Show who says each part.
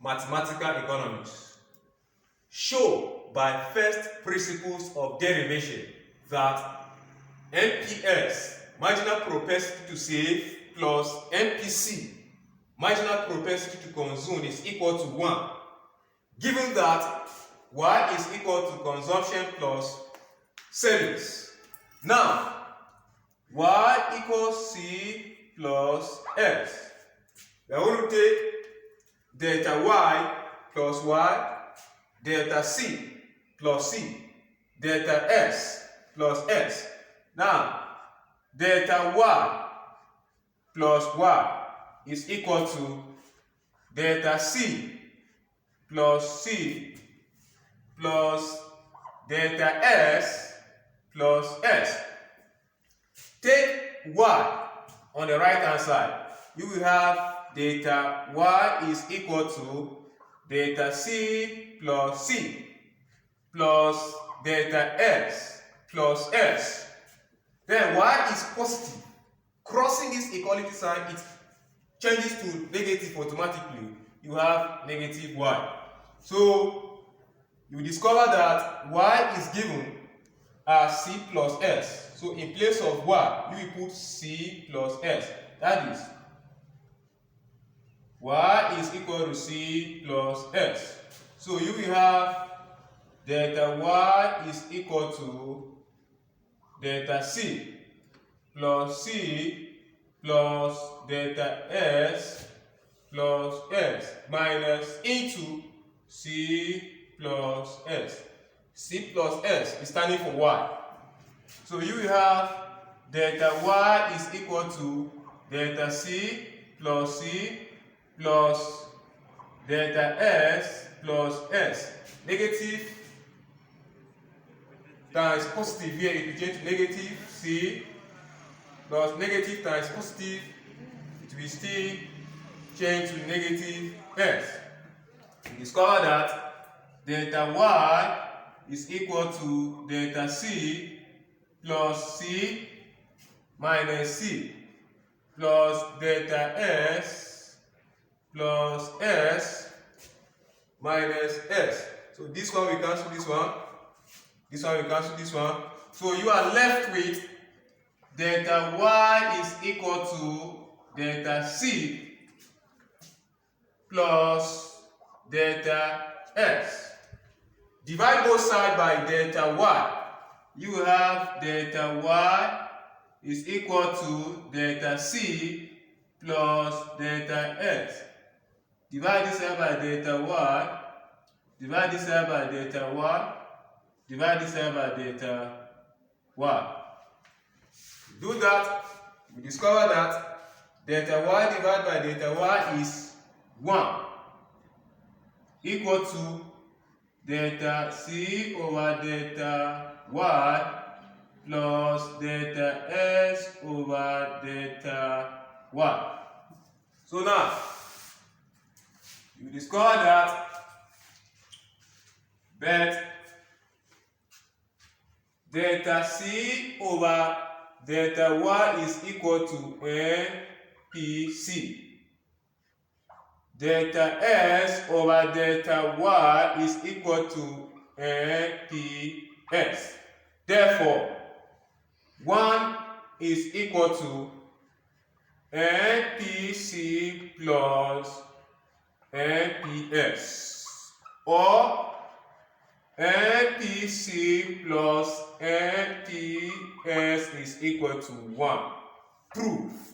Speaker 1: mathematical economics. Show by first principles of derivation that MPS, marginal propensity to save, plus MPC, marginal propensity to consume, is equal to 1. Given that Y is equal to consumption plus savings. Now, Y equals C plus S. We are going to take delta Y plus Y, delta C plus C, delta S plus S. Now, delta Y plus Y is equal to delta C plus C plus delta S plus S. Take Y on the right hand side. You will have delta Y is equal to delta C plus C plus delta S plus S. Then Y is positive. Crossing this equality sign, it changes to negative automatically. You have negative Y. So you discover that Y is given as C plus S. So in place of Y, you will put C plus S. That is, Y is equal to C plus S. So you will have delta Y is equal to delta C plus C plus delta S plus S minus into C plus S. C plus S is standing for Y. So you will have delta Y is equal to delta C plus C plus delta S plus S. Negative times positive here, it will change to negative C plus negative times positive, it will still change to negative S. We discover that delta Y is equal to delta C plus C minus C plus delta S plus S minus S. So this one we cancel this one. This one we cancel this one. So you are left with delta Y is equal to delta C plus delta S. Divide both sides by delta Y. You will have delta Y is equal to delta C plus delta S. Divide this side by delta Y. Divide this side by delta Y. Divide this side by delta Y. Do that, we discover that delta Y divided by delta Y is 1 equal to delta C over delta Y plus delta S over delta Y. So now, you discover that delta C over delta Y is equal to Mpc. Delta S over delta Y is equal to Mps. Therefore, 1 is equal to Mpc plus Mps, or Mpc plus Mps is equal to 1. Proof.